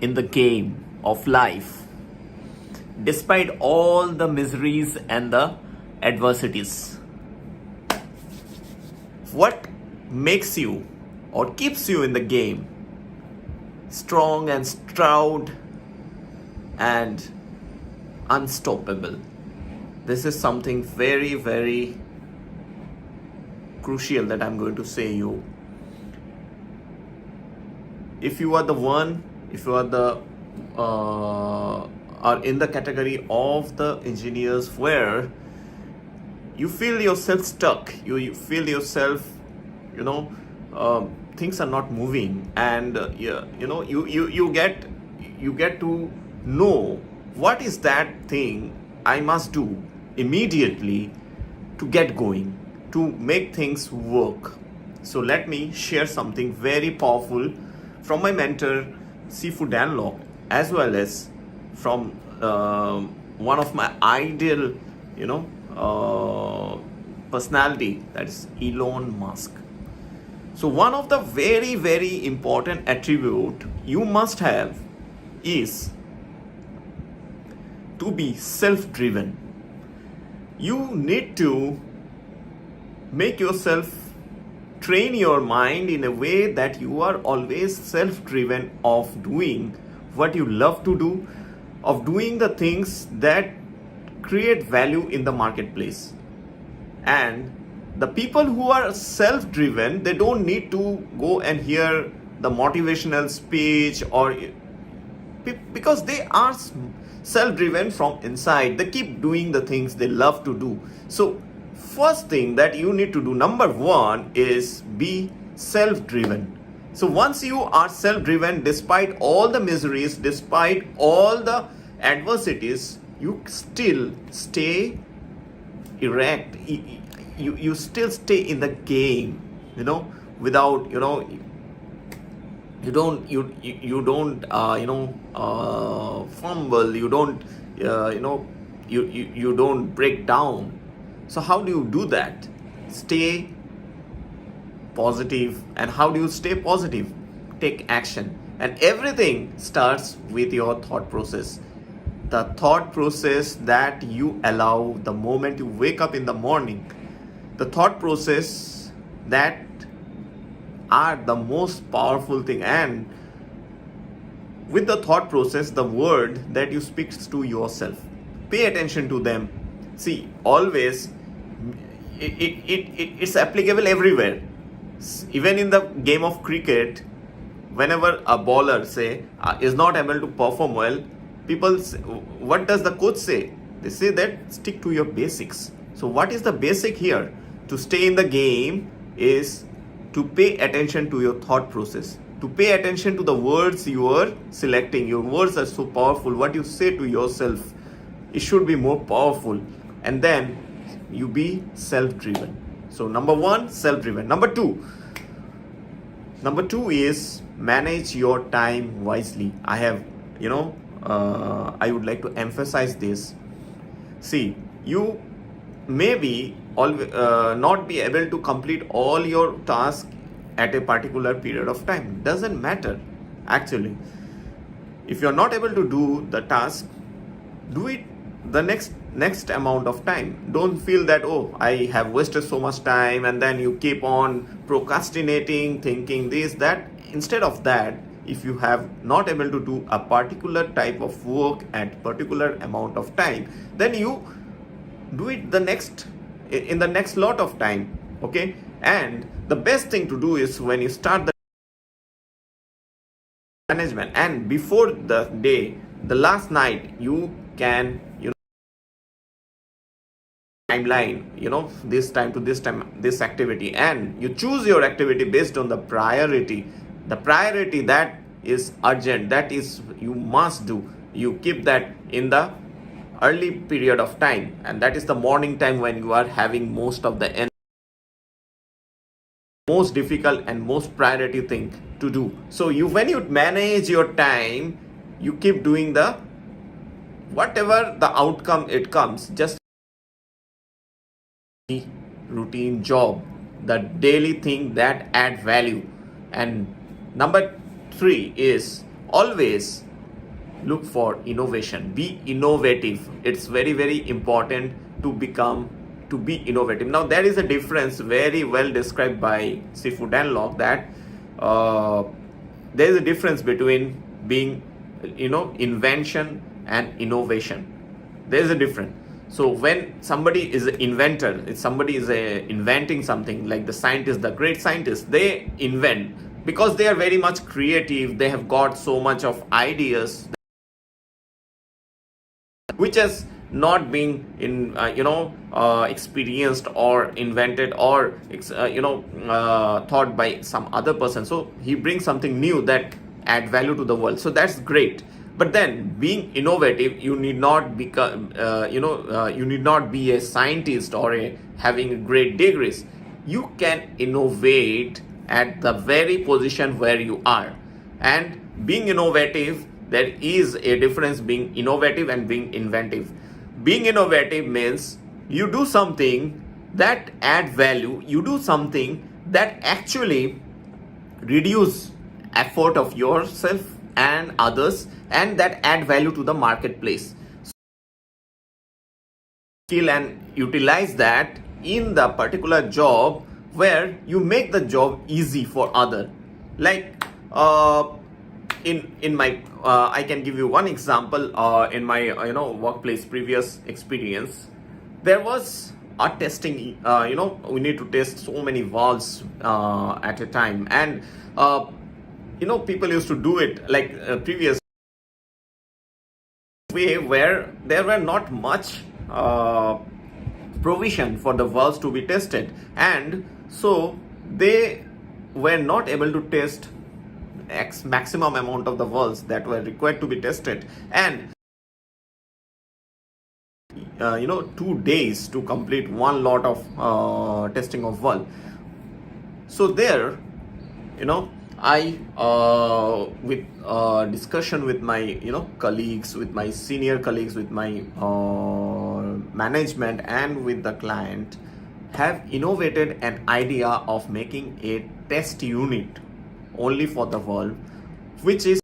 in the game of life, despite all the miseries and the adversities. What makes you or keeps you in the game strong and stout and unstoppable? This is something very, very crucial that I'm going to say you. If you are the one, if you are the are in the category of the engineers where you feel yourself stuck, you feel yourself, things are not moving, and you get to know what is that thing I must do immediately to get going, to make things work. So let me share something very powerful from my mentor Sifu Danlock, as well as from one of my ideal personality, that is Elon Musk. So one of the very, very important attribute you must have is to be self-driven. You need to make yourself train your mind in a way that you are always self-driven of doing what you love to do, of doing the things that create value in the marketplace. And the people who are self-driven, they don't need to go and hear the motivational speech, or because they are self-driven from inside. They keep doing the things they love to do. So first thing that you need to do, number one, is be self-driven. So once you are self-driven, despite all the miseries, despite all the adversities, you still stay erect. You still stay in the game, without, you don't fumble, you don't you don't break down. So how do you do that? Stay positive. And how do you stay positive? Take action. And everything starts with your thought process. The thought process that you allow the moment you wake up in the morning. The thought process that are the most powerful thing. And with the thought process, the word that you speak to yourself, pay attention to them. See, always it's applicable everywhere. Even in the game of cricket, whenever a bowler is not able to perform well, people say, what does the coach say? They say that stick to your basics. So what is the basic here? To stay in the game is to pay attention to your thought process, to pay attention to the words you are selecting. Your words are so powerful. What you say to yourself, it should be more powerful. And then you be self-driven. So number one, self-driven. Number two is manage your time wisely. I would like to emphasize this. See, you may not be able to complete all your tasks at a particular period of time. Doesn't matter, actually. If you're not able to do the task, do it the next amount of time. Don't feel that, oh, I have wasted so much time, and then you keep on procrastinating, thinking this, that. Instead of that, if you have not able to do a particular type of work at particular amount of time, then you do it in the next lot of time. Okay? And the best thing to do is when you start the management, and before the day, the last night, you can timeline, this time to this time, this activity, and you choose your activity based on the priority that is urgent, that is you must do. You keep that in the early period of time, and that is the morning time, when you are having most of the energy, most difficult and most priority thing to do. So when you manage your time, you keep doing the whatever the outcome it comes, just routine job, the daily thing that add value. And number 3 is always look for innovation. Be innovative. It's very, very important to be innovative. Now there is a difference very well described by Sifu Danlock, that there is a difference between being, invention and innovation. There is a difference. So when somebody is an inventor, if somebody is inventing something, like the scientist, the great scientists, they invent because they are very much creative. They have got so much of ideas which has not been experienced or invented or thought by some other person. So he brings something new that add value to the world. So that's great. But then, being innovative, you need not become, you need not be a scientist or having great degrees. You can innovate at the very position where you are. And being innovative, there is a difference being innovative and being inventive. Being innovative means you do something that add value. You do something that actually reduce effort of yourself and others, and that add value to the marketplace. Skill and utilize that in the particular job where you make the job easy for other. Like in my I can give you one example. In my workplace previous experience, there was a testing. We need to test so many valves at a time, and people used to do it like previous way, where there were not much provision for the valves to be tested, and so they were not able to test maximum amount of the valves that were required to be tested, and 2 days to complete one lot of testing of valve. So there, I with discussion with my colleagues, with my senior colleagues, with my management, and with the client, have innovated an idea of making a test unit only for the valve, which is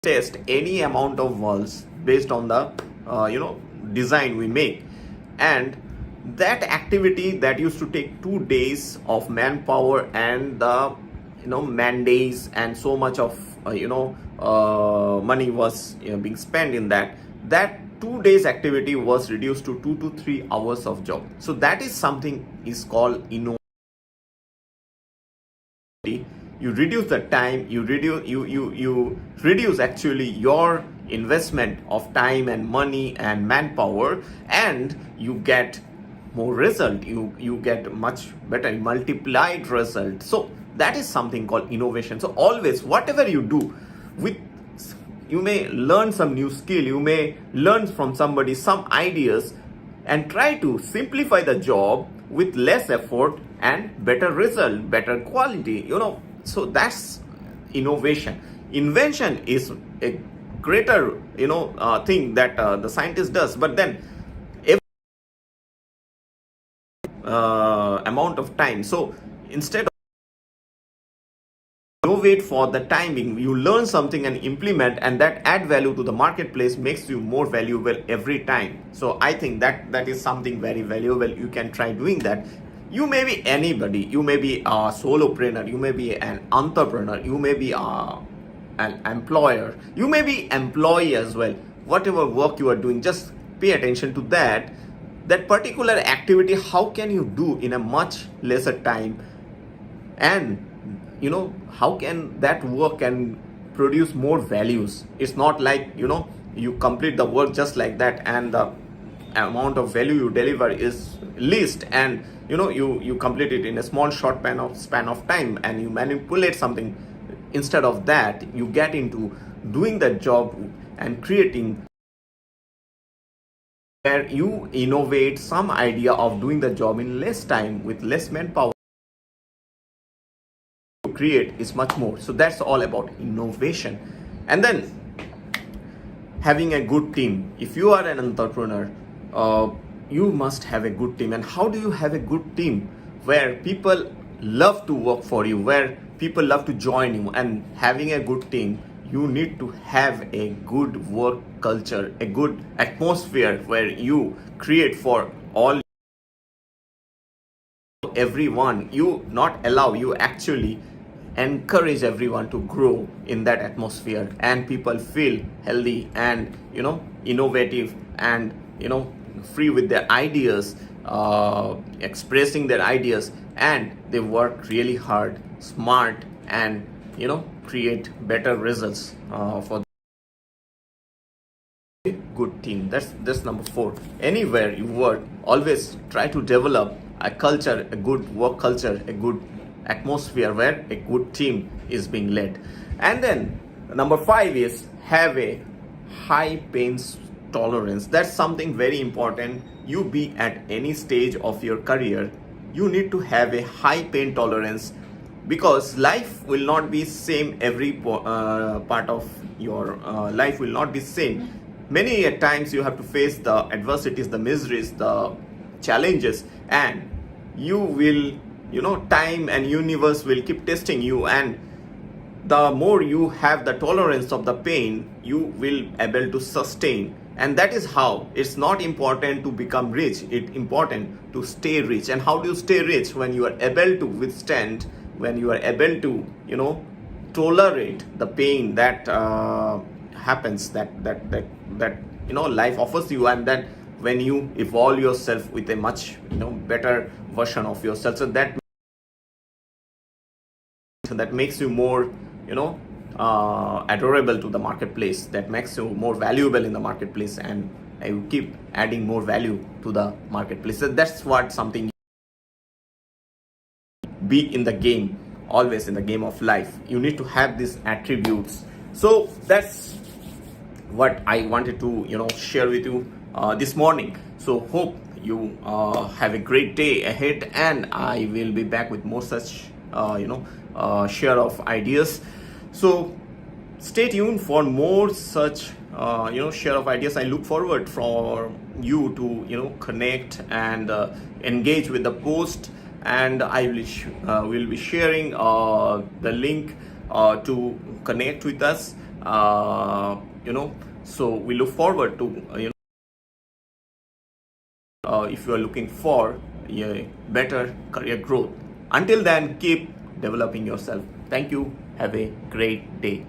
test any amount of valves based on the design we make. And that activity that used to take 2 days of manpower and the man days, and so much of money was being spent in that 2 days activity was reduced to 2 to 3 hours of job. So that is something is called innovation. You reduce the time, you reduce actually your investment of time and money and manpower, and you get more result. You get much better multiplied result. So that is something called innovation. So always, whatever you do, you may learn some new skill, you may learn from somebody some ideas, and try to simplify the job with less effort and better result, better quality. So that's innovation. Invention is a greater thing that the scientist does, but then amount of time. So instead of innovate for the timing, you learn something and implement, and that add value to the marketplace, makes you more valuable every time. So I think that is something very valuable. You can try doing that. You may be anybody. You may be a solopreneur, you may be an entrepreneur, you may be an employer, you may be employee as well. Whatever work you are doing, just pay attention to that particular activity. How can you do in a much lesser time, and how can that work can produce more values? It's not like you complete the work just like that, and the amount of value you deliver is least, and you complete it in a small short span of time, and you manipulate something. Instead of that, you get into doing the job and creating, where you innovate some idea of doing the job in less time with less manpower. To create is much more. So that's all about innovation. And then having a good team. If you are an entrepreneur, you must have a good team. And how do you have a good team? Where people love to work for you, where people love to join you. And having a good team, you need to have a good work culture, a good atmosphere where you create for all everyone. You not allow, you actually encourage everyone to grow in that atmosphere, and people feel healthy and innovative and free with their ideas, expressing their ideas, and they work really hard, smart, and create better results for good team. That's number 4. Anywhere you work, always try to develop a culture, a good work culture, a good atmosphere where a good team is being led. And then number 5 is have a high pain tolerance. That's something very important. You be at any stage of your career, you need to have a high pain tolerance, because life will not be same. Every part of your life will not be same. Many at times you have to face the adversities, the miseries, the challenges, and you will time and universe will keep testing you, and the more you have the tolerance of the pain, you will able to sustain. And that is how it's not important to become rich, it's important to stay rich. And how do you stay rich? When you are able to withstand, when you are able to tolerate the pain that happens, that life offers you, and that when you evolve yourself with a much better version of yourself, so that makes you more adorable to the marketplace, that makes you more valuable in the marketplace, and you keep adding more value to the marketplace. So that's what something be in the game, always in the game of life. You need to have these attributes. So that's what I wanted to share with you this morning. So hope you have a great day ahead, and I will be back with more such share of ideas. So stay tuned for more such share of ideas. I look forward for you to connect and engage with the post, and I will be sharing the link to connect with us. So we look forward to if you are looking for a better career growth. Until then, keep developing yourself. Thank you. Have a great day.